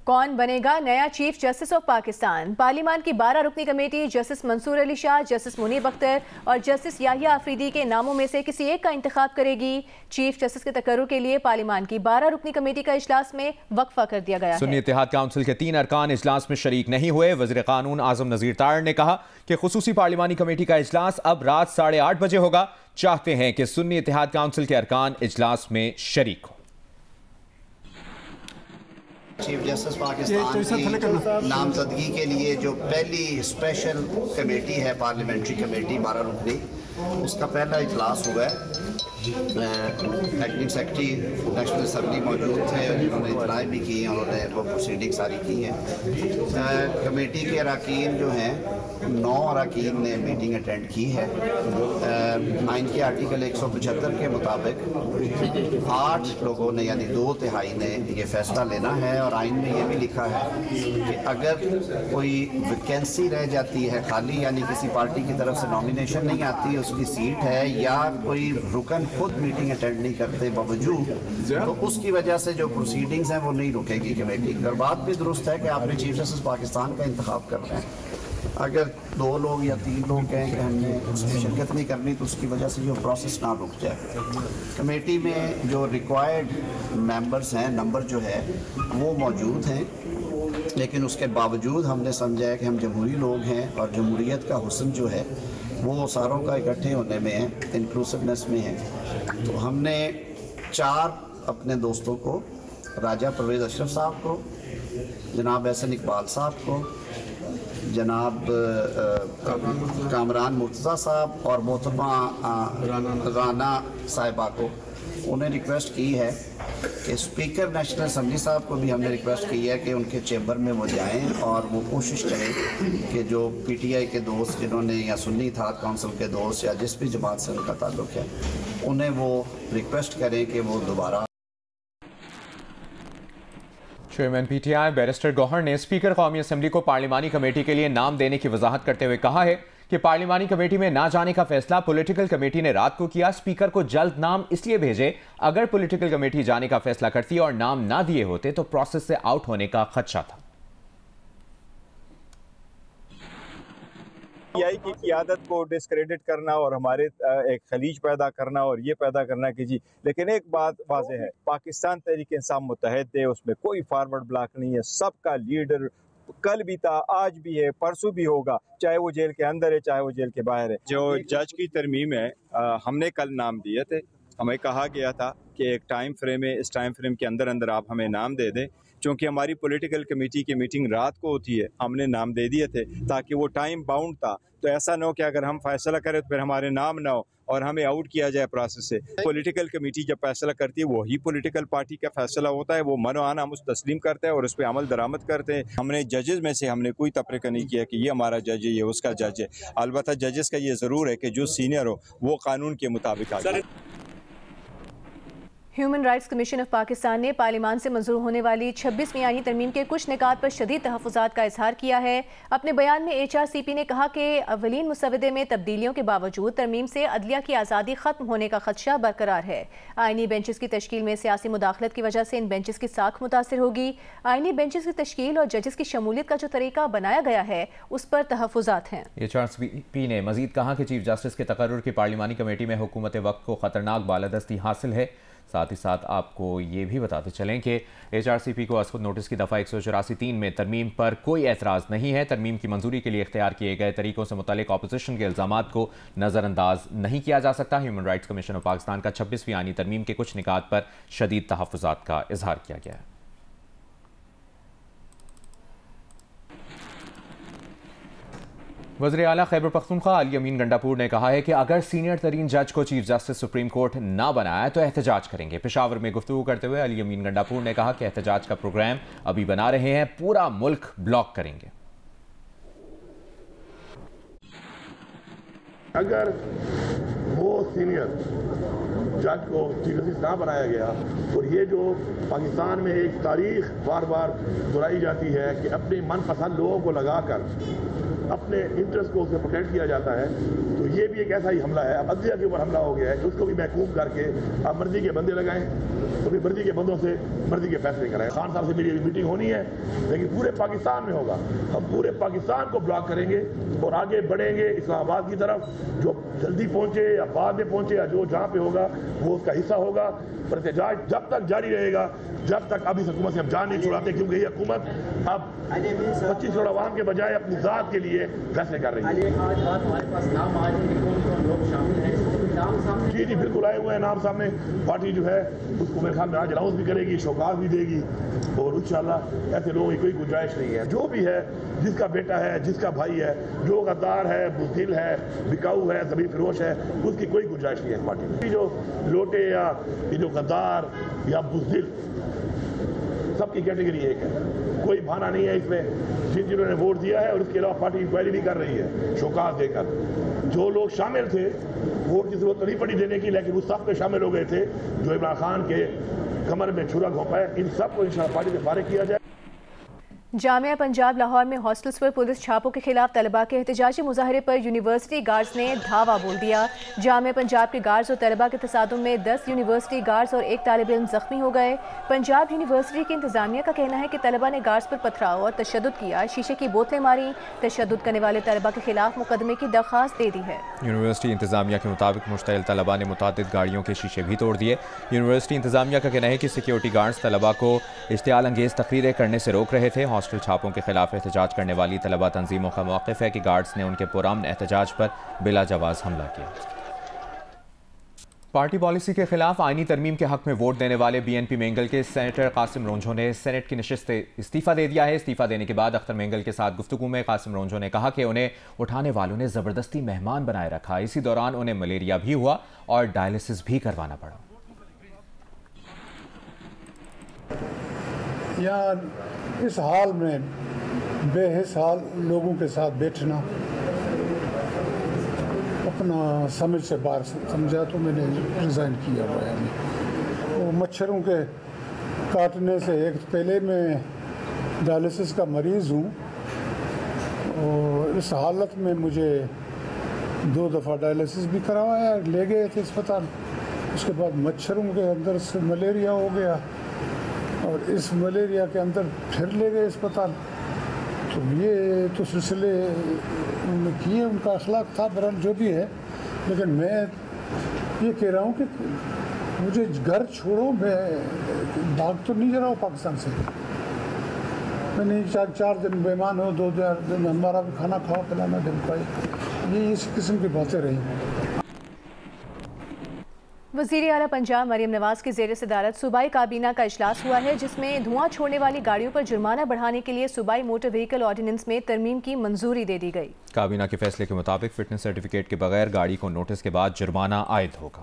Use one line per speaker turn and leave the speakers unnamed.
کون بنے گا نیا چیف جسٹس آف پاکستان؟ پارلیمان کی 12 رکنی کمیٹی جسٹس منصور علی شاہ، جسٹس منیر اختر اور جسٹس یحییٰ آفریدی کے ناموں میں سے کسی ایک کا انتخاب کرے گی۔ چیف جسٹس کے تقرر کے لیے پارلیمان کی 12 رکنی کمیٹی کا اجلاس میں وقفہ کر دیا گیا ہے۔
سنی اتحاد کونسل کے 3 ارکان اجلاس میں شریک نہیں ہوئے۔ وزیر قانون اعظم نذیر تاڑ نے کہا کہ خصوصی پارلیمانی کمیٹی کا اجلاس اب رات 8:30 بجے ہوگا۔ چاہتے ہیں کہ سنی اتحاد کونسل کے ارکان اجلاس میں شریک ہوں۔
چیف جسٹس پاکستان کی نامزدگی کے لیے جو پہلی اسپیشل کمیٹی ہے پارلیمنٹری کمیٹی 12 رکنی، اس کا پہلا اجلاس ہوا ہے۔ ایکٹنگ سیکرٹری نیشنل اسمبلی موجود تھے، جنہوں نے اطلاع بھی کی، انہوں نے وہ پروسیڈنگ ساری کی ہیں۔ کمیٹی کے اراکین جو ہیں 9 اراکین نے میٹنگ اٹینڈ کی ہے۔ آئین کے آرٹیکل 175 کے مطابق 8 لوگوں نے یعنی 2/3 نے یہ فیصلہ لینا ہے، اور آئین میں یہ بھی لکھا ہے کہ اگر کوئی ویکینسی رہ جاتی ہے خالی، یعنی کسی پارٹی کی طرف سے نامینیشن نہیں آتی، اس کی سیٹ ہے، یا کوئی رکن خود میٹنگ اٹینڈ نہیں کرتے باوجود، تو اس کی وجہ سے جو پروسیڈنگز ہیں وہ نہیں رکے گی کمیٹی۔ اور بات بھی درست ہے کہ آپ نے چیف جسٹس پاکستان کا انتخاب کر رہے ہیں، اگر 2 لوگ یا 3 لوگ کہیں کہ ہم نے اس میں شرکت نہیں کرنی تو اس کی وجہ سے یہ پروسیس نہ رک جائے۔ کمیٹی میں جو ریکوائرڈ ممبرز ہیں، نمبر جو ہے وہ موجود ہیں، لیکن اس کے باوجود ہم نے سمجھا ہے کہ ہم جمہوری لوگ ہیں، اور جمہوریت کا حسن جو ہے وہ ساروں کا اکٹھے ہونے میں ہے، انکلوسیونیس میں ہے۔ تو ہم نے 4 اپنے دوستوں کو، راجہ پرویز اشرف صاحب کو، جناب احسن اقبال صاحب کو، جناب کامران مرتضیٰ صاحب اور محترمہ رانا صاحبہ کو، انہیں ریکویسٹ کی ہے کہ اسپیکر نیشنل اسمبلی صاحب کو بھی ہم نے ریکویسٹ کی ہے کہ ان کے چیمبر میں وہ جائیں اور وہ کوشش کریں کہ جو پی ٹی آئی کے دوست جنہوں نے، یا سنی اتحاد کونسل کے دوست، یا جس بھی جماعت سے ان کا تعلق ہے، انہیں وہ ریکویسٹ کریں کہ وہ دوبارہ۔
Chairman P T I barrister Gohar نے اسپیکر قومی اسمبلی کو پارلیمانی کمیٹی کے لیے نام دینے کی وضاحت کرتے ہوئے کہا ہے کہ پارلیمانی کمیٹی میں نہ جانے کا فیصلہ پولیٹیکل کمیٹی نے رات کو کیا۔ اسپیکر کو جلد نام اس لیے بھیجے، اگر پولیٹیکل کمیٹی جانے کا فیصلہ کرتی اور نام نہ دیے ہوتے تو پروسیس سے آؤٹ ہونے کا خدشہ تھا۔
پی آئی کی قیادت کو ڈسکریڈٹ کرنا اور ہمارے ایک خلیج پیدا کرنا اور یہ پیدا کرنا کہ جی، لیکن ایک بات واضح ہے، پاکستان تحریک انصاف متحد ہے، اس میں کوئی فارورڈ بلاک نہیں ہے، سب کا لیڈر کل بھی تھا، آج بھی ہے، پرسوں بھی ہوگا، چاہے وہ جیل کے اندر ہے چاہے وہ جیل کے باہر ہے۔ جو جج کی ترمیم ہے، ہم نے کل نام دیے تھے، ہمیں کہا گیا تھا کہ ایک ٹائم فریم ہے، اس ٹائم فریم کے اندر آپ ہمیں نام دے دیں۔ چونکہ ہماری پولیٹیکل کمیٹی کی میٹنگ رات کو ہوتی ہے، ہم نے نام دے دیے تھے تاکہ وہ ٹائم باؤنڈ تھا، تو ایسا نہ ہو کہ اگر ہم فیصلہ کریں تو پھر ہمارے نام نہ ہو اور ہمیں آؤٹ کیا جائے پروسیس سے۔ پولیٹیکل کمیٹی جب فیصلہ کرتی ہے وہی پولیٹیکل پارٹی کا فیصلہ ہوتا ہے، وہ منوعان ہم اس تسلیم کرتے ہیں اور اس پہ عمل درآمد کرتے ہیں۔ ہم نے ججز میں سے ہم نے کوئی تفریقہ نہیں کیا کہ یہ ہمارا جج ہے یہ اس کا جج ہے، البتہ ججز کا یہ ضرور ہے کہ جو سینئر ہو وہ قانون کے مطابق آگے۔
Human rights commission of Pakistan نے پارلیمان سے منظور ہونے والی 26ویں آئینی ترمیم کے کچھ نکات پر شدید تحفظات کا اظہار کیا ہے۔ اپنے بیان میں ایچ آر سی پی نے کہا کہ اولین مسودے میں تبدیلیوں کے باوجود ترمیم سے عدلیہ کی آزادی ختم ہونے کا خدشہ برقرار ہے۔ آئینی بینچز کی تشکیل میں سیاسی مداخلت کی وجہ سے ان بینچز کی ساکھ متاثر ہوگی۔ آئینی بینچز کی تشکیل اور ججز کی شمولیت کا جو طریقہ بنایا گیا ہے اس پر تحفظات ہیں۔
ایچ آر سی پی نے مزید کہا کہ چیف جسٹس کے تقرر کی پارلیمانی کمیٹی میں حکومت وقت کو خطرناک بالادستی حاصل ہے۔ ساتھ ہی ساتھ آپ کو یہ بھی بتاتے چلیں کہ ایچ آر سی پی کو از نوٹس کی دفعہ 184(3) میں ترمیم پر کوئی اعتراض نہیں ہے۔ ترمیم کی منظوری کے لیے اختیار کیے گئے طریقوں سے متعلق اپوزیشن کے الزامات کو نظر انداز نہیں کیا جا سکتا۔ Human rights commission of Pakistan کا 26ویں آئینی ترمیم کے کچھ نکات پر شدید تحفظات کا اظہار کیا گیا ہے۔ وزیر اعلیٰ خیبر پختونخوا علی امین گنڈاپور نے کہا ہے کہ اگر سینئر ترین جج کو چیف جسٹس سپریم کورٹ نہ بنایا تو احتجاج کریں گے۔ پشاور میں گفتگو کرتے ہوئے علی امین گنڈاپور نے کہا کہ احتجاج کا پروگرام ابھی بنا رہے ہیں، پورا ملک بلاک کریں گے۔
اگر وہ سینئر جج کو چیف جسٹس نہ بنایا گیا اور یہ جو پاکستان میں ایک تاریخ بار بار دہرائی جاتی ہے کہ اپنے من پسند لوگوں کو لگا کر اپنے انٹرسٹ کو اسے پروٹیکٹ کیا جاتا ہے، تو یہ بھی ایک ایسا ہی حملہ ہے۔ اب عدلیہ کے اوپر حملہ ہو گیا ہے کہ اس کو بھی محکوم کر کے آپ مرضی کے بندے لگائیں، تو پھر مرضی کے بندوں سے مرضی کے فیصلے کرائیں۔ خان صاحب سے میری ابھی میٹنگ ہونی ہے، لیکن پورے پاکستان میں ہوگا، ہم پورے پاکستان کو بلاک کریں گے اور آگے بڑھیں گے اسلام آباد کی طرف۔ جو جلدی پہنچے یا بعد میں پہنچے یا جو جہاں پہ ہوگا وہ اس کا حصہ ہوگا، پر احتجاج جب تک جاری رہے گا جب تک اب اس حکومت سے ہم جان نہیں چھڑاتے، کیونکہ یہ حکومت اب 25 کروڑ عوام کے بجائے اپنی ذات کے لیے فیصلے کر رہی ہے۔ جی جی بالکل آئے ہوئے ہیں نام سامنے، پارٹی جو ہے اس کو میرے خیال میں آج اناؤنس بھی کرے گی، شوکاز بھی دے گی، اور انشاءاللہ ایسے لوگوں کی کوئی گنجائش نہیں ہے۔ جو بھی ہے، جس کا بیٹا ہے، جس کا بھائی ہے، جو غدار ہے، بزدل ہے، بکاؤ ہے، زمین فروش ہے، اس کی کوئی گنجائش نہیں ہے اس پارٹی میں۔ جو لوٹے یا یہ جو غدار یا بزدل، سب کی کیٹیگری ایک ہے، کوئی بہانہ نہیں ہے اس میں۔ جنہوں نے ووٹ دیا ہے اور اس کے علاوہ پارٹی انکوائری بھی کر رہی ہے شوکاز دے کر۔ جو لوگ شامل تھے ووٹ کی ضرورت نہیں پڑی دینے کی، لیکن وہ سب پہ شامل ہو گئے تھے جو عمران خان کے کمر میں چھرا گھونپا ہے، ان سب کو انشاءاللہ پارٹی سے فارغ کیا جائے۔
جامعہ پنجاب لاہور میں ہاسٹلز پر پولیس چھاپوں کے خلاف طلباء کے احتجاجی مظاہرے پر یونیورسٹی گارڈز نے دھاوا بول دیا۔ جامعہ پنجاب کے گارڈز اور طلباء کے تصادم میں 10 یونیورسٹی گارڈز اور ایک طالب علم زخمی ہو گئے۔ پنجاب یونیورسٹی کی انتظامیہ کا کہنا ہے کہ طلباء نے گارڈز پر پتھراؤ اور تشدد کیا، شیشے کی بوتلیں ماری۔ تشدد کرنے والے طلباء کے خلاف مقدمے کی درخواست دے دی ہے۔
یونیورسٹی انتظامیہ کے مطابق مشتعل طلباء نے متعدد گاڑیوں کے شیشے بھی توڑ دیے۔ یونیورسٹی انتظامیہ کا کہنا ہے کہ سیکیورٹی گارڈز طلباء کو اشتعال انگیز تقریریں کرنے سے روک رہے تھے۔ ہاسٹل چھاپوں کے خلاف احتجاج کرنے والی طلباء تنظیموں کا موقف ہے کہ گارڈز نے ان کے پرامن احتجاج پر بلا جواز حملہ کیا۔ پارٹی پالیسی کے خلاف آئینی ترمیم کے حق میں ووٹ دینے والے بی این پی مینگل کے سینیٹر قاسم رونجھو نے سینٹ کی نشست سے استعفیٰ دے دیا ہے۔ استعفیٰ دینے کے بعد اختر مینگل کے ساتھ گفتگو میں قاسم رونجھو نے کہا کہ انہیں اٹھانے والوں نے زبردستی مہمان بنائے رکھا، اسی دوران انہیں ملیریا بھی ہوا اور ڈائلسس بھی کروانا پڑا۔
یہاں اس حال میں بے حس حال لوگوں کے ساتھ بیٹھنا اپنا سمجھ سے باہر سمجھا تو میں نے ریزائن کیا ہوا ہے۔ وہ مچھروں کے کاٹنے سے، ایک پہلے میں ڈائلسس کا مریض ہوں اور اس حالت میں مجھے 2 دفعہ ڈائلسس بھی کروایا، لے گئے تھے اسپتال، اس کے بعد مچھروں کے اندر سے ملیریا ہو گیا اور اس ملیریا کے اندر پھر لے گئے اسپتال۔ تو یہ تو سلسلے انہوں نے کیے، ان کا اخلاق تھا، برحال جو بھی ہے، لیکن میں یہ کہہ رہا ہوں کہ مجھے گھر چھوڑو، میں بھاگ تو نہیں جا رہا ہوں پاکستان سے، میں نہیں 4 دن مہمان ہو، 2 دن ہمارا بھی کھانا کھاؤ پلانا ڈھمکائی، یہ اس قسم کی باتیں رہی ہیں۔
وزیر اعلیٰ پنجاب مریم نواز کی زیر صدارت صوبائی کابینہ کا اجلاس ہوا ہے، جس میں دھواں چھوڑنے والی گاڑیوں پر جرمانہ بڑھانے کے لیے صوبائی موٹر وہیکل آرڈیننس میں ترمیم کی منظوری دے دی گئی۔
کابینہ کے فیصلے کے مطابق فٹنس سرٹیفکیٹ کے بغیر گاڑی کو نوٹس کے بعد جرمانہ عائد ہوگا۔